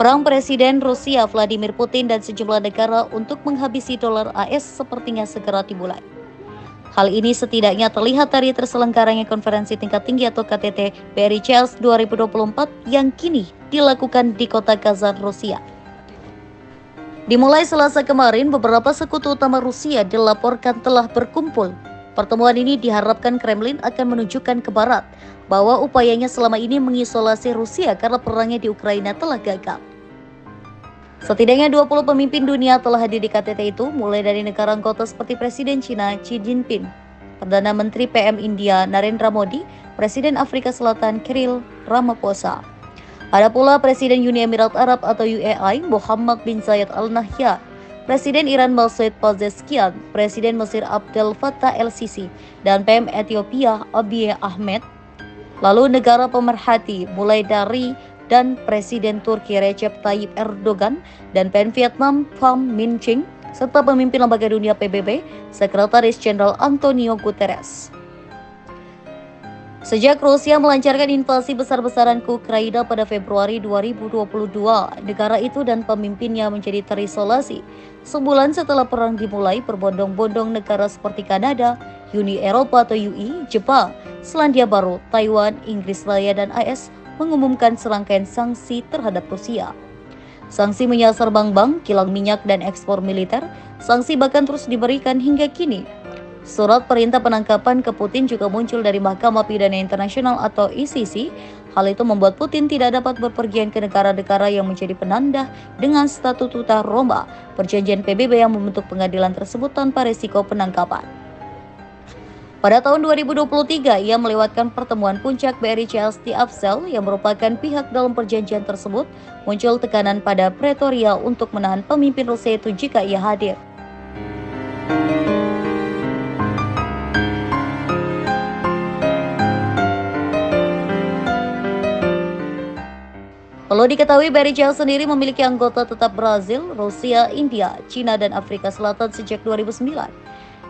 mendorong Presiden Rusia Vladimir Putin dan sejumlah negara untuk menghabisi dolar AS sepertinya segera dimulai. Hal ini setidaknya terlihat dari terselenggaranya konferensi tingkat tinggi atau KTT BRI CIS 2024 yang kini dilakukan di kota Kazan, Rusia. Dimulai Selasa kemarin, beberapa sekutu utama Rusia dilaporkan telah berkumpul. Pertemuan ini diharapkan Kremlin akan menunjukkan ke Barat bahwa upayanya selama ini mengisolasi Rusia karena perangnya di Ukraina telah gagal. Setidaknya 20 pemimpin dunia telah hadir di KTT itu, mulai dari negara anggota seperti Presiden China Xi Jinping, Perdana Menteri PM India Narendra Modi, Presiden Afrika Selatan Cyril Ramaphosa. Ada pula Presiden Uni Emirat Arab atau UAE Muhammad bin Zayed Al Nahyan, Presiden Iran Masoud Pezeshkian, Presiden Mesir Abdel Fattah El-Sisi, dan PM Ethiopia Abiy Ahmed. Lalu negara pemerhati mulai dari dan Presiden Turki Recep Tayyip Erdogan dan PM Vietnam Pham Minh Chinh, serta pemimpin lembaga dunia PBB, Sekretaris Jenderal Antonio Guterres. Sejak Rusia melancarkan invasi besar-besaran ke Ukraina pada Februari 2022, negara itu dan pemimpinnya menjadi terisolasi. Sebulan setelah perang dimulai, berbondong-bondong negara seperti Kanada, Uni Eropa atau UI, Jepang, Selandia Baru, Taiwan, Inggris Raya, dan AS mengumumkan serangkaian sanksi terhadap Rusia. Sanksi menyasar bank-bank, kilang minyak, dan ekspor militer. Sanksi bahkan terus diberikan hingga kini. Surat perintah penangkapan ke Putin juga muncul dari Mahkamah Pidana Internasional atau ICC. Hal itu membuat Putin tidak dapat berpergian ke negara-negara yang menjadi penanda dengan Statuta Roma, perjanjian PBB yang membentuk pengadilan tersebut tanpa risiko penangkapan. Pada tahun 2023, ia melewatkan pertemuan puncak BRI CIS di Absel yang merupakan pihak dalam perjanjian tersebut. Muncul tekanan pada Pretoria untuk menahan pemimpin Rusia itu jika ia hadir. Perlu diketahui BRI CIS sendiri memiliki anggota tetap Brazil, Rusia, India, China, dan Afrika Selatan sejak 2009.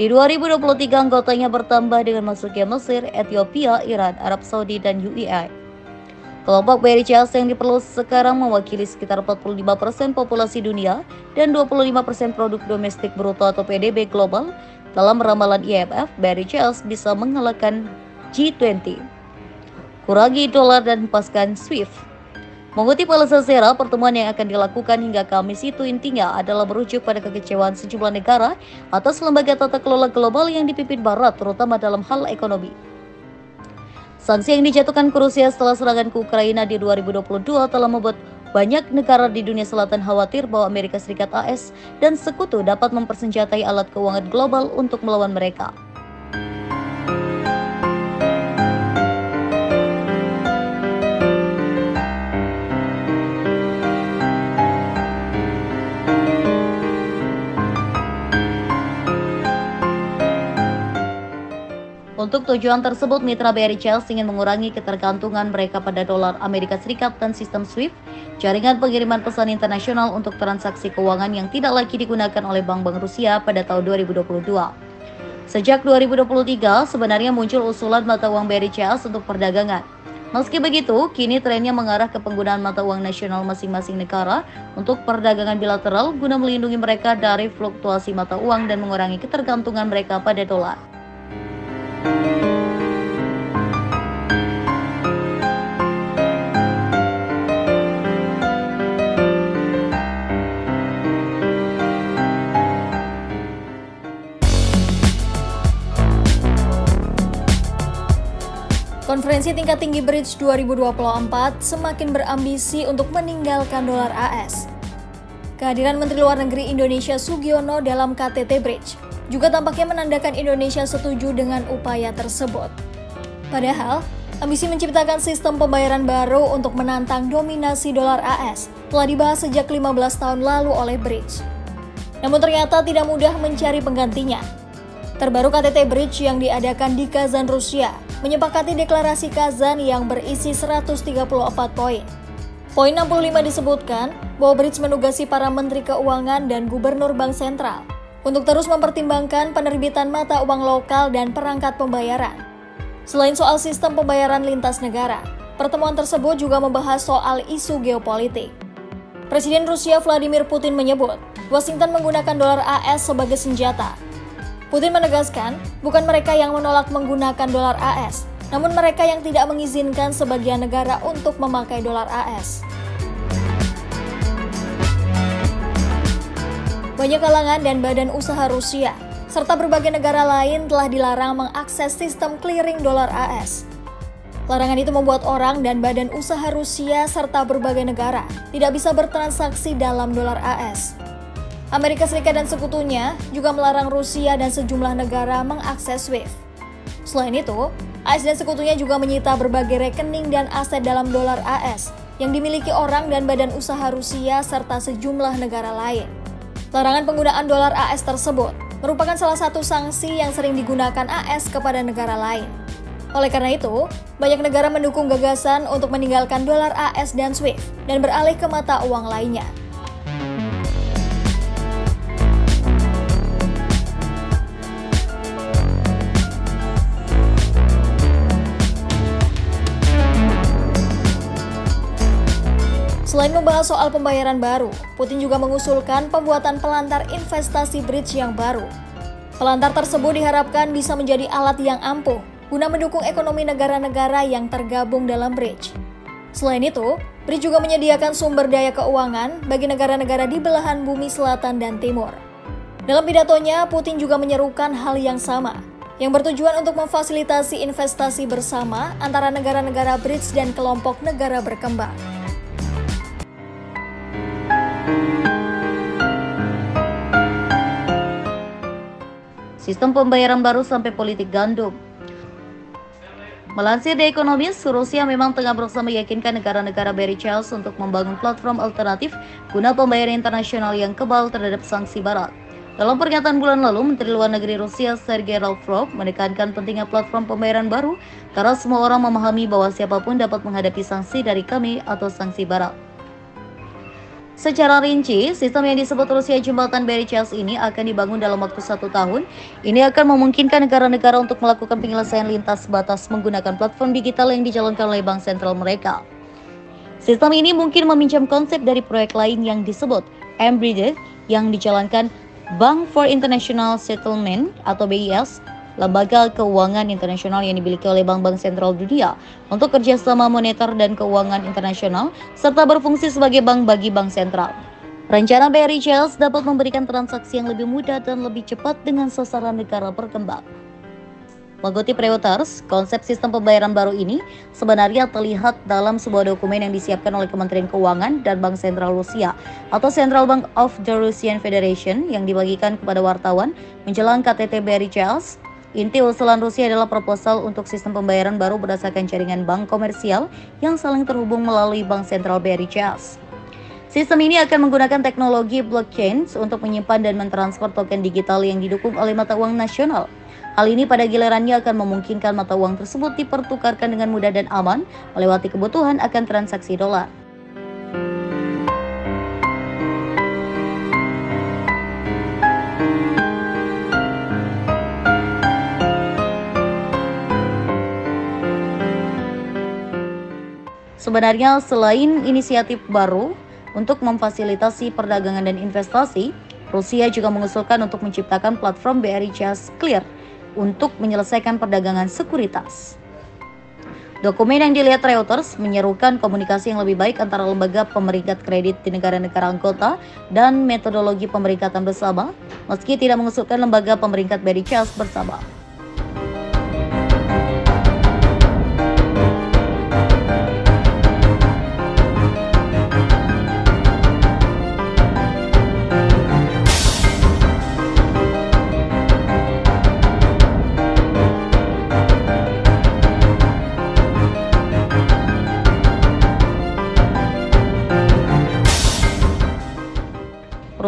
Di 2023 anggotanya bertambah dengan masuknya Mesir, Ethiopia, Iran, Arab Saudi, dan UAE. Kelompok BRI CIS yang diperluas sekarang mewakili sekitar 45% populasi dunia dan 25% produk domestik bruto atau PDB global. Dalam ramalan IMF, BRI CIS bisa mengalahkan G20, kurangi dolar, dan hempaskan SWIFT. Mengutip Al Jazeera, pertemuan yang akan dilakukan hingga Kamis itu intinya adalah merujuk pada kekecewaan sejumlah negara atas lembaga tata kelola global yang dipimpin Barat, terutama dalam hal ekonomi. Sanksi yang dijatuhkan ke Rusia setelah serangan ke Ukraina di 2022 telah membuat banyak negara di dunia selatan khawatir bahwa Amerika Serikat, AS, dan sekutu dapat mempersenjatai alat keuangan global untuk melawan mereka. Untuk tujuan tersebut, mitra BRI CIS ingin mengurangi ketergantungan mereka pada dolar Amerika Serikat dan sistem SWIFT, jaringan pengiriman pesan internasional untuk transaksi keuangan yang tidak lagi digunakan oleh bank-bank Rusia pada tahun 2022. Sejak 2023, sebenarnya muncul usulan mata uang BRI CIS untuk perdagangan. Meski begitu, kini trennya mengarah ke penggunaan mata uang nasional masing-masing negara untuk perdagangan bilateral guna melindungi mereka dari fluktuasi mata uang dan mengurangi ketergantungan mereka pada dolar. Konferensi tingkat tinggi Bridge 2024 semakin berambisi untuk meninggalkan dolar AS. Kehadiran Menteri Luar Negeri Indonesia Sugiono dalam KTT Bridge juga tampaknya menandakan Indonesia setuju dengan upaya tersebut. Padahal, ambisi menciptakan sistem pembayaran baru untuk menantang dominasi dolar AS telah dibahas sejak 15 tahun lalu oleh Bridge. Namun ternyata tidak mudah mencari penggantinya. Terbaru KTT Bridge yang diadakan di Kazan, Rusia, menyepakati deklarasi Kazan yang berisi 134 poin. Poin 65 disebutkan bahwa Bridge menugasi para Menteri Keuangan dan Gubernur Bank Sentral untuk terus mempertimbangkan penerbitan mata uang lokal dan perangkat pembayaran. Selain soal sistem pembayaran lintas negara, pertemuan tersebut juga membahas soal isu geopolitik. Presiden Rusia Vladimir Putin menyebut Washington menggunakan dolar AS sebagai senjata. Putin menegaskan, bukan mereka yang menolak menggunakan dolar AS, namun mereka yang tidak mengizinkan sebagian negara untuk memakai dolar AS. Banyak kalangan dan badan usaha Rusia, serta berbagai negara lain telah dilarang mengakses sistem clearing dolar AS. Larangan itu membuat orang dan badan usaha Rusia serta berbagai negara tidak bisa bertransaksi dalam dolar AS. Amerika Serikat dan sekutunya juga melarang Rusia dan sejumlah negara mengakses SWIFT. Selain itu, AS dan sekutunya juga menyita berbagai rekening dan aset dalam dolar AS yang dimiliki orang dan badan usaha Rusia serta sejumlah negara lain. Larangan penggunaan dolar AS tersebut merupakan salah satu sanksi yang sering digunakan AS kepada negara lain. Oleh karena itu, banyak negara mendukung gagasan untuk meninggalkan dolar AS dan SWIFT dan beralih ke mata uang lainnya. Selain membahas soal pembayaran baru, Putin juga mengusulkan pembuatan pelantar investasi bridge yang baru. Pelantar tersebut diharapkan bisa menjadi alat yang ampuh guna mendukung ekonomi negara-negara yang tergabung dalam bridge. Selain itu, bridge juga menyediakan sumber daya keuangan bagi negara-negara di belahan bumi selatan dan timur. Dalam pidatonya, Putin juga menyerukan hal yang sama, yang bertujuan untuk memfasilitasi investasi bersama antara negara-negara bridge dan kelompok negara berkembang. Sistem pembayaran baru sampai politik gandum. Melansir The Economist, Rusia memang tengah berusaha meyakinkan negara-negara Barichels untuk membangun platform alternatif guna pembayaran internasional yang kebal terhadap sanksi Barat. Dalam pernyataan bulan lalu, Menteri Luar Negeri Rusia Sergei Lavrov menekankan pentingnya platform pembayaran baru karena semua orang memahami bahwa siapapun dapat menghadapi sanksi dari kami atau sanksi Barat. Secara rinci, sistem yang disebut Rusia Jembatan Barichels ini akan dibangun dalam waktu 1 tahun. Ini akan memungkinkan negara-negara untuk melakukan penyelesaian lintas batas menggunakan platform digital yang dijalankan oleh bank sentral mereka. Sistem ini mungkin meminjam konsep dari proyek lain yang disebut M-Bridge yang dijalankan Bank for International Settlement atau BIS, lembaga keuangan internasional yang dimiliki oleh bank-bank sentral dunia untuk kerjasama moneter dan keuangan internasional, serta berfungsi sebagai bank bagi bank sentral. Rencana Barichels dapat memberikan transaksi yang lebih mudah dan lebih cepat dengan sasaran negara berkembang. Mengutip Reuters, konsep sistem pembayaran baru ini sebenarnya terlihat dalam sebuah dokumen yang disiapkan oleh Kementerian Keuangan dan Bank Sentral Rusia atau Central Bank of the Russian Federation yang dibagikan kepada wartawan menjelang KTT Barichels. Inti usulan Rusia adalah proposal untuk sistem pembayaran baru berdasarkan jaringan bank komersial yang saling terhubung melalui bank sentral Barichels. Sistem ini akan menggunakan teknologi blockchain untuk menyimpan dan mentransfer token digital yang didukung oleh mata uang nasional. Hal ini pada gilirannya akan memungkinkan mata uang tersebut dipertukarkan dengan mudah dan aman melewati kebutuhan akan transaksi dolar. Sebenarnya selain inisiatif baru untuk memfasilitasi perdagangan dan investasi, Rusia juga mengusulkan untuk menciptakan platform Barichels Clear untuk menyelesaikan perdagangan sekuritas. Dokumen yang dilihat Reuters menyerukan komunikasi yang lebih baik antara lembaga pemeringkat kredit di negara-negara anggota dan metodologi pemeringkatan bersama, meski tidak mengusulkan lembaga pemeringkat Barichels bersama.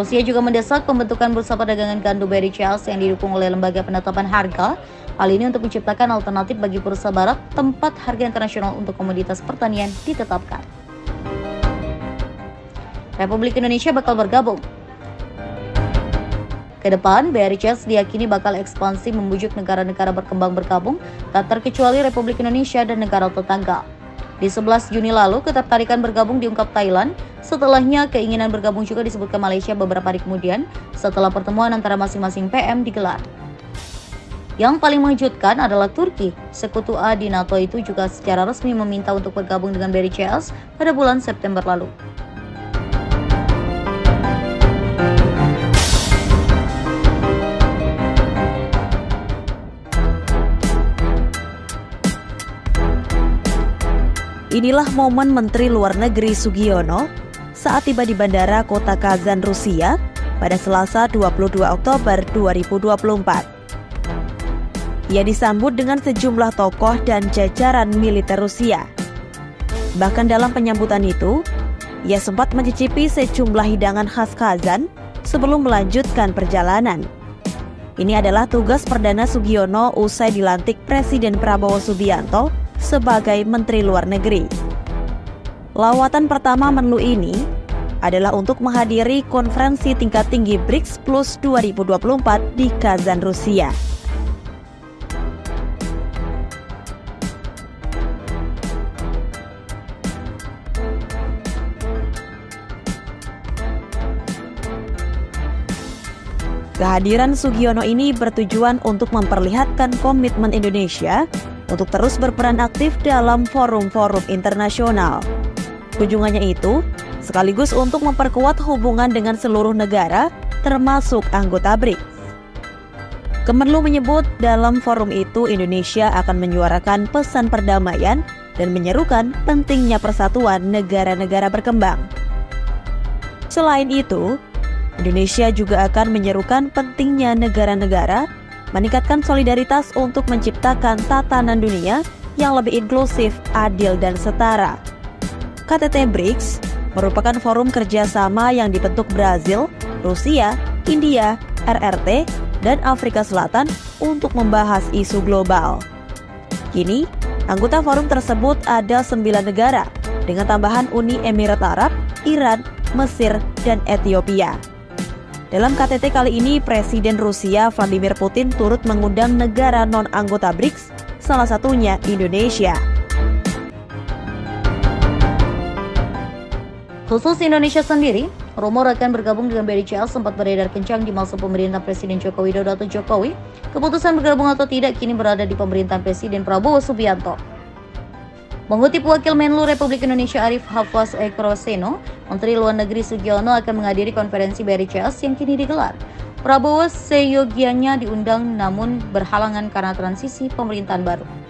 Rusia juga mendesak pembentukan bursa perdagangan gandum Barichels yang didukung oleh lembaga penetapan harga. Hal ini untuk menciptakan alternatif bagi bursa barat tempat harga internasional untuk komoditas pertanian ditetapkan. Republik Indonesia bakal bergabung. Kedepan, Barichels diyakini bakal ekspansi membujuk negara-negara berkembang bergabung, tak terkecuali Republik Indonesia dan negara tetangga. Di 11 Juni lalu, ketertarikan bergabung diungkap Thailand Setelahnya, keinginan bergabung juga disebutkan Malaysia beberapa hari kemudian setelah pertemuan antara masing-masing PM digelar. Yang paling mengejutkan adalah Turki. Sekutu A di NATO itu juga secara resmi meminta untuk bergabung dengan BRICS pada bulan September lalu. Inilah momen Menteri Luar Negeri Sugiono saat tiba di Bandara Kota Kazan, Rusia pada Selasa 22 Oktober 2024. Ia disambut dengan sejumlah tokoh dan jajaran militer Rusia. Bahkan dalam penyambutan itu, ia sempat mencicipi sejumlah hidangan khas Kazan sebelum melanjutkan perjalanan. Ini adalah tugas perdana Sugiono usai dilantik Presiden Prabowo Subianto sebagai Menteri Luar Negeri. Lawatan pertama Menlu ini adalah untuk menghadiri konferensi tingkat tinggi BRICS Plus 2024 di Kazan, Rusia. Kehadiran Sugiono ini bertujuan untuk memperlihatkan komitmen Indonesia untuk terus berperan aktif dalam forum-forum internasional. Kunjungannya itu sekaligus untuk memperkuat hubungan dengan seluruh negara, termasuk anggota BRICS. Kemenlu menyebut dalam forum itu Indonesia akan menyuarakan pesan perdamaian dan menyerukan pentingnya persatuan negara-negara berkembang. Selain itu, Indonesia juga akan menyerukan pentingnya negara-negara meningkatkan solidaritas untuk menciptakan tatanan dunia yang lebih inklusif, adil, dan setara. KTT BRICS merupakan forum kerjasama yang dibentuk Brazil, Rusia, India, RRT, dan Afrika Selatan untuk membahas isu global. Kini, anggota forum tersebut ada 9 negara, dengan tambahan Uni Emirat Arab, Iran, Mesir, dan Ethiopia. Dalam KTT kali ini, Presiden Rusia Vladimir Putin turut mengundang negara non-anggota BRICS, salah satunya Indonesia. Khusus Indonesia sendiri, rumor akan bergabung dengan BRICS sempat beredar kencang di masa pemerintahan Presiden Joko Widodo atau Jokowi. Keputusan bergabung atau tidak kini berada di pemerintahan Presiden Prabowo Subianto. Mengutip Wakil Menlu Republik Indonesia Arif Hafaz Ekroseno, Menteri Luar Negeri Sugiono akan menghadiri konferensi BRICS yang kini digelar. Prabowo seyogianya diundang namun berhalangan karena transisi pemerintahan baru.